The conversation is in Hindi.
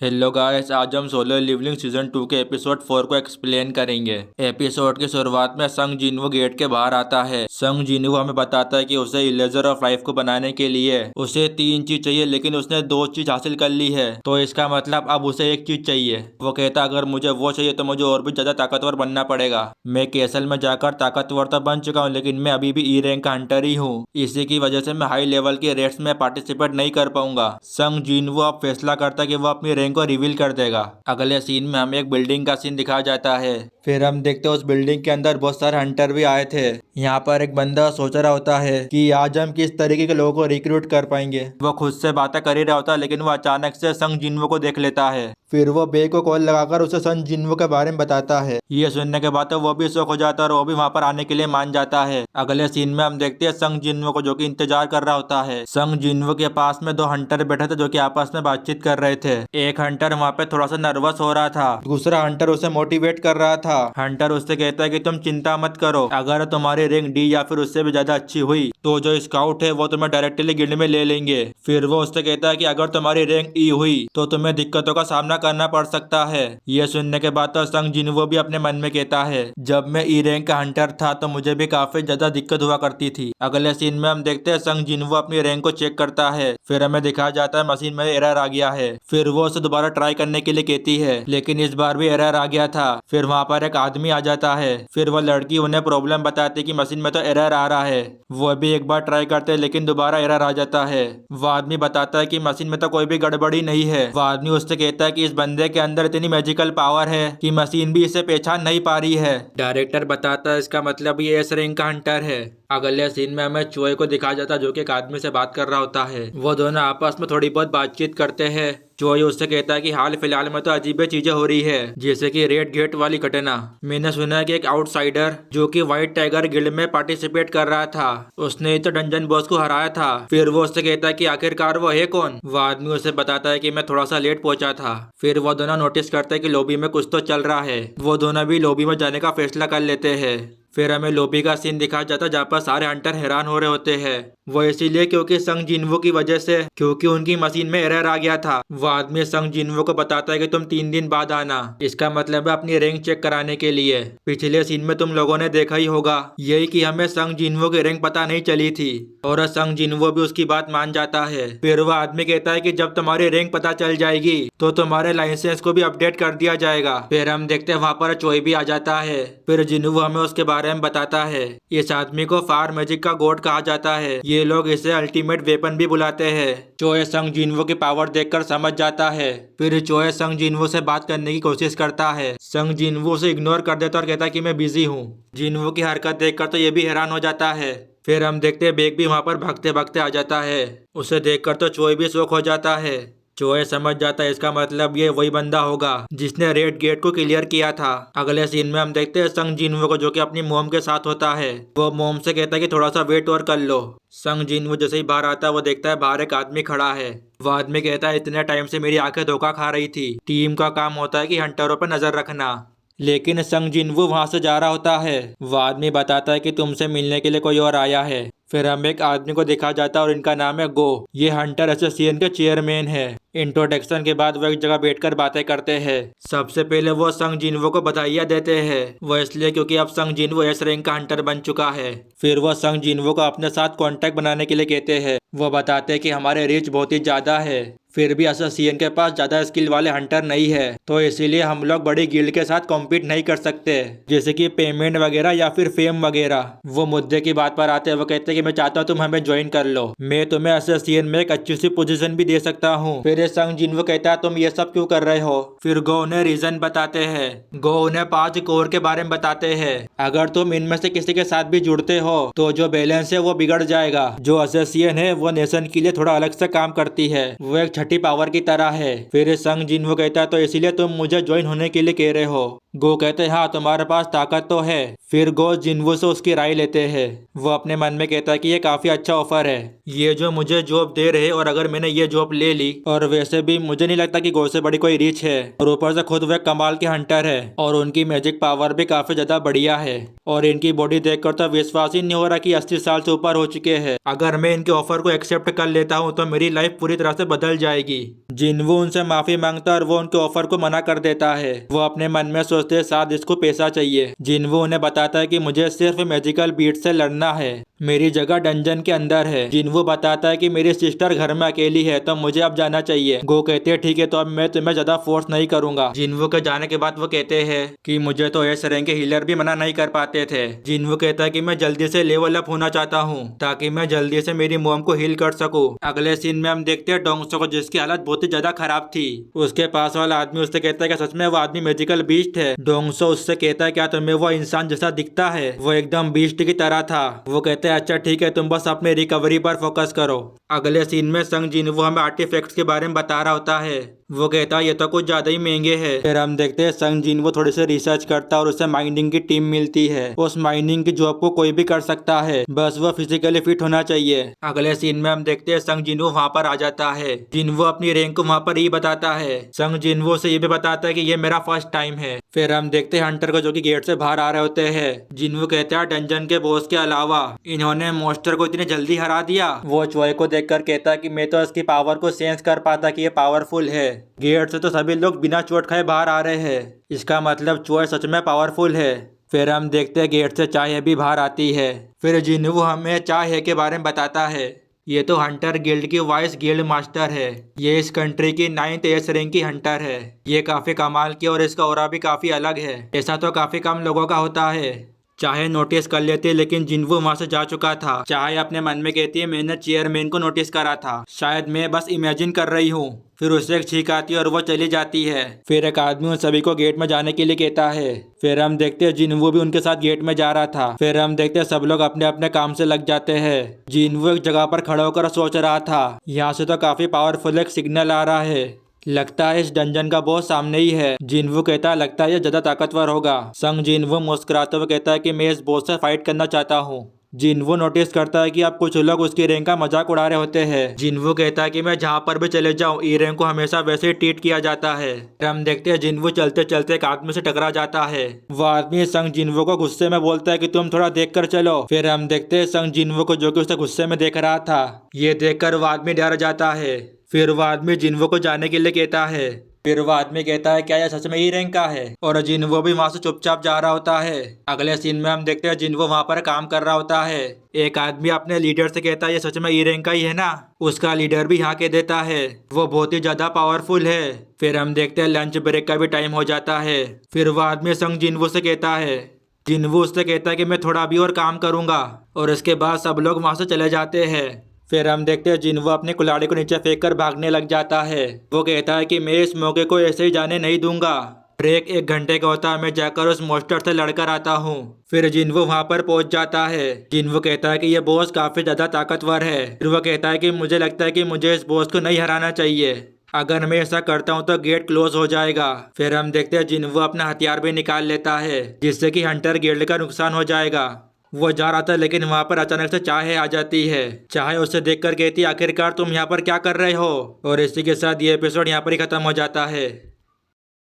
हेलो गाइस, आज हम सोलो लिवलिंग सीजन 2 के एपिसोड 4 को एक्सप्लेन करेंगे। एपिसोड की शुरुआत में संग जिनवो गेट के बाहर आता है। संग जिनवो हमें बताता है कि उसे इरेजर ऑफ लाइफ को बनाने के लिए उसे 3 चीज चाहिए, लेकिन उसने 2 चीज हासिल कर ली है। तो इसका मतलब अब उसे 1 चीज चाहिए। वो कहता अगर मुझे वो चाहिए तो मुझे और भी ज्यादा ताकतवर बनना पड़ेगा। मैं कैसल में जाकर ताकतवर तो बन चुका हूँ, लेकिन मैं अभी भी ई रैंक का हंटर ही हूँ। इसी की वजह से मैं हाई लेवल के रेट्स में पार्टिसिपेट नहीं कर पाऊंगा। संग जिनवो अब फैसला करता है कि वो अपनी रैंक को रिवील कर देगा। अगले सीन में हमें एक बिल्डिंग का सीन दिखाया जाता है। फिर हम देखते हैं उस बिल्डिंग के अंदर बहुत सारे हंटर भी आए थे। यहाँ पर एक बंदा सोच रहा होता है कि आज हम किस तरीके के लोगों को रिक्रूट कर पाएंगे। वो खुद से बातें कर ही रहा होता है, लेकिन वो अचानक से संग जिनवो को देख लेता है। फिर वो बे को कॉल लगाकर उसे संग जिनवो के बारे में बताता है। ये सुनने के बाद तो वो भी शौक हो जाता है और वो भी वहाँ पर आने के लिए मान जाता है। अगले सीन में हम देखते हैं संग जिनवो को, जो कि इंतजार कर रहा होता है। संग जिनवो के पास में 2 हंटर बैठे थे जो कि आपस में बातचीत कर रहे थे। एक हंटर वहाँ पे थोड़ा सा नर्वस हो रहा था, दूसरा हंटर उसे मोटिवेट कर रहा था। हंटर उससे कहता है कि तुम चिंता मत करो, अगर तुम्हारी रैंक डी या फिर उससे भी ज्यादा अच्छी हुई तो जो स्काउट है वो तुम्हें डायरेक्टली गिल्ड में ले लेंगे। फिर वो उससे कहता है कि अगर तुम्हारी रैंक ई हुई तो तुम्हें दिक्कतों का सामना करना पड़ सकता है। ये सुनने के बाद तो संग जिनवो भी अपने मन में कहता है, जब मैं ई रैंक का हंटर था तो मुझे भी काफी ज्यादा दिक्कत हुआ करती थी। अगले सीन में हम देखते हैं संग जिनवो अपनी रैंक को चेक करता है। फिर हमें दिखाया जाता है मशीन में एरर आ गया है। फिर वो उसे दोबारा ट्राई करने के लिए कहती है, लेकिन इस बार भी एरर आ गया था। फिर वहाँ पर एक आदमी आ जाता है। फिर वो लड़की उन्हें प्रॉब्लम बताती कि मशीन में तो एरर आ रहा है। वो भी एक बार ट्राई करते हैं, लेकिन दोबारा एरर आ जाता है। वो आदमी बताता है कि मशीन में तो कोई भी गड़बड़ी नहीं है। वो आदमी उससे कहता है कि इस बंदे के अंदर इतनी मैजिकल पावर है कि मशीन भी इसे पहचान नहीं पा रही है। डायरेक्टर बताता है इसका मतलब ये एस रैंक का हंटर है। अगले सीन में हमें चोए को दिखाया जाता है, जो कि एक आदमी से बात कर रहा होता है। वो दोनों आपस में थोड़ी बहुत बातचीत करते हैं। चोई उससे कहता है कि हाल फिलहाल में तो अजीब चीजें हो रही है, जैसे कि रेड गेट वाली घटना। मैंने सुना है कि एक आउटसाइडर जो कि व्हाइट टाइगर गिल्ड में पार्टिसिपेट कर रहा था, उसने ही तो डंजन बॉस को हराया था। फिर वो उससे कहता है कि आखिरकार वो है कौन। वो आदमी उसे बताता है कि मैं थोड़ा सा लेट पहुंचा था। फिर वो दोनों नोटिस करते हैं कि लॉबी में कुछ तो चल रहा है। वो दोनों भी लॉबी में जाने का फैसला कर लेते हैं। फिर हमें लॉबी का सीन दिखाया जाता है, जहाँ पर सारे हंटर हैरान हो रहे होते हैं। वो इसीलिए क्योंकि संग जिनवो की वजह से, क्योंकि उनकी मशीन में एरर आ गया था। वो आदमी संग जिनवो को बताता है कि तुम 3 दिन बाद आना, इसका मतलब है अपनी रैंक चेक कराने के लिए। पिछले सीन में तुम लोगों ने देखा ही होगा यही कि हमें संग जिनवो की रैंक पता नहीं चली थी, और संग जिनवो भी उसकी बात मान जाता है। फिर वो आदमी कहता है कि जब तुम्हारी रैंक पता चल जाएगी तो तुम्हारे लाइसेंस को भी अपडेट कर दिया जाएगा। फिर हम देखते हैं वहाँ पर चोई भी आ जाता है। फिर जिनवो हमें उसके बारे में बताता है। इस आदमी को फायर मैजिक का गॉड कहा जाता है। ये लोग इसे अल्टीमेट वेपन भी बुलाते हैं। चोए संग जिनवो की पावर देखकर समझ जाता है। फिर चोए संग जिनवो से बात करने की कोशिश करता है। संग जिनवो उसे इग्नोर कर देता और कहता है कि मैं बिजी हूँ। जिनवो की हरकत देखकर तो ये भी हैरान हो जाता है। फिर हम देखते हैं बेग भी वहाँ पर भागते भागते आ जाता है। उसे देखकर तो चोए भी शॉक हो जाता है। चोए समझ जाता है इसका मतलब ये वही बंदा होगा जिसने रेड गेट को क्लियर किया था। अगले सीन में हम देखते हैं संग जिनवो को, जो कि अपनी मोम के साथ होता है। वो मोम से कहता है कि थोड़ा सा वेट और कर लो। संग जिनवो जैसे ही बाहर आता है वो देखता है बाहर एक आदमी खड़ा है। वो आदमी कहता है इतने टाइम से मेरी आंखें धोखा खा रही थी। टीम का काम होता है कि हंटरों पर नजर रखना, लेकिन संग जिनवो वहां से जा रहा होता है। वो आदमी बताता है कि तुमसे मिलने के लिए कोई और आया है। फिर हम एक आदमी को दिखा जाता है और इनका नाम है गो। ये हंटर एसोसिएशन के चेयरमैन है। इंट्रोडक्शन के बाद वो एक जगह बैठकर बातें करते हैं। सबसे पहले वो संग जिनवो को बधाइयां देते हैं। वो इसलिए क्योंकि अब संग जिनवो एस रैंक का हंटर बन चुका है। फिर वो संग जिनवो को अपने साथ कांटेक्ट बनाने के लिए कहते हैं। वो बताते हैं कि हमारे रीच बहुत ही ज्यादा है, फिर भी एसोसिएशन के पास ज्यादा स्किल वाले हंटर नहीं है, तो इसीलिए हम लोग बड़ी गिल्ड के साथ कॉम्पीट नहीं कर सकते, जैसे कि पेमेंट वगैरह या फिर फेम वगैरह। वो मुद्दे की बात पर आते हैं। वो कहते हैं कि मैं चाहता हूँ तुम हमें ज्वाइन कर लो, मैं तुम्हें एसोसिएशन में एक अच्छी सी पोजीशन भी दे सकता हूँ। फिर संग जिनवो कहता है तुम ये सब क्यों कर रहे हो। फिर गो उन्हें रीजन बताते हैं। गो उन्हें 5 कोर के बारे में बताते हैं। अगर तुम इनमें से किसी के साथ भी जुड़ते हो तो जो बैलेंस है वो बिगड़ जाएगा। जो एसोसिएशन है वो नेशन के लिए थोड़ा अलग से काम करती है, वो एक छठी पावर की तरह है। फिर संग जिनवो कहता है तो इसीलिए तुम मुझे ज्वाइन होने के लिए कह रहे हो। गो कहते हैं हाँ तुम्हारे पास ताकत तो है। फिर गो जिनवो से उसकी राय लेते हैं। वो अपने मन में कहता है कि ये काफी अच्छा ऑफर है, ये जो मुझे जॉब दे रहे और अगर मैंने ये जॉब ले ली और वैसे भी मुझे नहीं लगता कि गो से बड़ी कोई रीच है, और ऊपर से खुद वह कमाल के हंटर है और उनकी मैजिक पावर भी काफी ज्यादा बढ़िया है। और इनकी बॉडी देखकर तो विश्वास ही नहीं हो रहा कि 80 साल से ऊपर हो चुके हैं। अगर मैं इनके ऑफर को एक्सेप्ट कर लेता हूँ तो मेरी लाइफ पूरी तरह से बदल जाएगी। जिनवू उनसे माफी मांगता है और वो उनके ऑफर को मना कर देता है। वो अपने मन में सोचते हैं शायद इसको पैसा चाहिए। जिनवू उन्हें बताता है कि मुझे सिर्फ मैजिकल बीट से लड़ना है, मेरी जगह डंजन के अंदर है। जिनवू बताता है कि मेरी सिस्टर घर में अकेली है तो मुझे अब जाना चाहिए। गो कहते हैं ठीक है, तो अब मैं तुम्हें ज्यादा फोर्स नहीं करूंगा। जिनवू के जाने के बाद वो कहते हैं कि मुझे तो इस रैंक के हीलर भी मना नहीं कर पाते थे। जिनवू कहता है कि मैं जल्दी से लेवल अप होना चाहता हूँ ताकि मैं जल्दी से मेरी मॉम को हील कर सकूं। अगले सीन में हम देखते हैं डोंगसो को, जिसकी हालत बहुत ही ज्यादा खराब थी। उसके पास वाला आदमी उससे कहता है कि सच में वो आदमी मैजिकल बीस्ट है। डोंगसो उससे कहता है क्या तुम्हें वो इंसान जैसा दिखता है? वो एकदम बीस्ट की तरह था। वो कहते हैं अच्छा ठीक है, तुम बस अपने रिकवरी पर फोकस करो। अगले सीन में संग जिनवू हमें आर्टिफैक्ट्स के बारे में बता रहा होता है। वो कहता है ये तो कुछ ज्यादा ही महंगे हैं। फिर हम देखते हैं संग जिनवू थोड़ी सी रिसर्च करता है और उसे माइनिंग की टीम मिलती है। उस माइनिंग की जॉब को कोई भी कर सकता है, बस वो फिजिकली फिट होना चाहिए। अगले सीन में हम देखते हैं संग जिनवू वहाँ पर आ जाता है। जिनवू अपनी रैंक को वहाँ पर ही बताता है। संग जिनवू से ये भी बताता है कि ये मेरा फर्स्ट टाइम है। फिर हम देखते हैं हंटर को जो कि गेट से बाहर आ रहे होते हैं। जिनवू कहते हैं डंजन के बॉस के अलावा इन्होंने मॉन्स्टर को इतनी जल्दी हरा दिया। वो चोय को देखकर कहता है कि मैं तो इसकी पावर को सेंस कर पाता कि ये पावरफुल है। गेट से तो सभी लोग बिना चोट खाए बाहर आ रहे हैं, इसका मतलब चोय सच में पावरफुल है। फिर हम देखते हैं गेट से चाय भी बाहर आती है। फिर जिनवू हमें चाय के बारे में बताता है। ये तो हंटर गिल्ड की वाइस गिल्ड मास्टर है। ये इस कंट्री की 9th एस रैंक की हंटर है। ये काफी कमाल की और इसका ऑरा भी काफी अलग है। ऐसा तो काफी कम लोगों का होता है। चाहे नोटिस कर लेती है, लेकिन जिनवू वहां से जा चुका था। चाहे अपने मन में कहती है मैंने चेयरमैन को नोटिस करा था, शायद मैं बस इमेजिन कर रही हूँ। फिर उससे एक छींक आती है और वो चली जाती है। फिर एक आदमी उन सभी को गेट में जाने के लिए कहता है। फिर हम देखते हैं जिनवू भी उनके साथ गेट में जा रहा था। फिर हम देखते हैं सब लोग अपने अपने काम से लग जाते हैं। जिनवू एक जगह पर खड़ा होकर सोच रहा था, यहाँ से तो काफी पावरफुल एक सिग्नल आ रहा है, लगता है इस डंजन का बॉस सामने ही है। जिनवू कहता है लगता है ये ज्यादा ताकतवर होगा। संग जिनवू मुस्कुराते हुए कहता है कि मैं इस बॉस से फाइट करना चाहता हूँ। जिनवू नोटिस करता है कि अब कुछ लोग उसकी रैंक का मजाक उड़ा रहे होते हैं। जिनवू कहता है कि मैं जहाँ पर भी चले जाऊँ ई रैंक को हमेशा वैसे ही ट्रीट किया जाता है। हम देखते हैं जिनवू चलते चलते एक आदमी से टकरा जाता है। वो आदमी संग जिनवू को गुस्से में बोलता है कि तुम थोड़ा देख कर चलो। फिर हम देखते हैं संग जिनवू को, जो कि उसे गुस्से में देख रहा था। ये देखकर वो आदमी डर जाता है। फिर वो आदमी जिनवू को जाने के लिए कहता है। फिर वो आदमी कहता है क्या यह सच में ई रैंक का है? और जिनवू भी वहां से चुपचाप जा रहा होता है। अगले सीन में हम देखते हैं जिनवू वहां पर काम कर रहा होता है। एक आदमी अपने लीडर से कहता है ये सच में ई रैंक का ही है ना? उसका लीडर भी यहाँ कह देता है वो बहुत ही ज्यादा पावरफुल है। फिर हम देखते हैं लंच ब्रेक का भी टाइम हो जाता है। फिर वो आदमी संग जिनवू से कहता है। जिनवू उससे कहता है कि मैं थोड़ा भी और काम करूंगा, और इसके बाद सब लोग वहां से चले जाते हैं। फिर हम देखते हैं जिनवू अपने कुल्हाड़ी को नीचे फेंक कर भागने लग जाता है। वो कहता है कि मैं इस मौके को ऐसे ही जाने नहीं दूंगा। ब्रेक 1 घंटे का होता है, मैं जाकर उस मॉन्स्टर से लड़कर आता हूँ। फिर जिनवू वहां पर पहुंच जाता है। जिनवू कहता है कि ये बॉस काफी ज्यादा ताकतवर है। फिर वो कहता है कि मुझे लगता है कि मुझे इस बॉस को नहीं हराना चाहिए, अगर मैं ऐसा करता हूँ तो गेट क्लोज हो जाएगा। फिर हम देखते हैं जिनवू अपना हथियार भी निकाल लेता है, जिससे कि हंटर गिल्ड का नुकसान हो जाएगा। वो जा रहा था लेकिन वहाँ पर अचानक से चाहे आ जाती है। चाहे उसे देखकर कहती आखिरकार तुम यहाँ पर क्या कर रहे हो। और इसी के साथ ये एपिसोड यहाँ पर ही खत्म हो जाता है।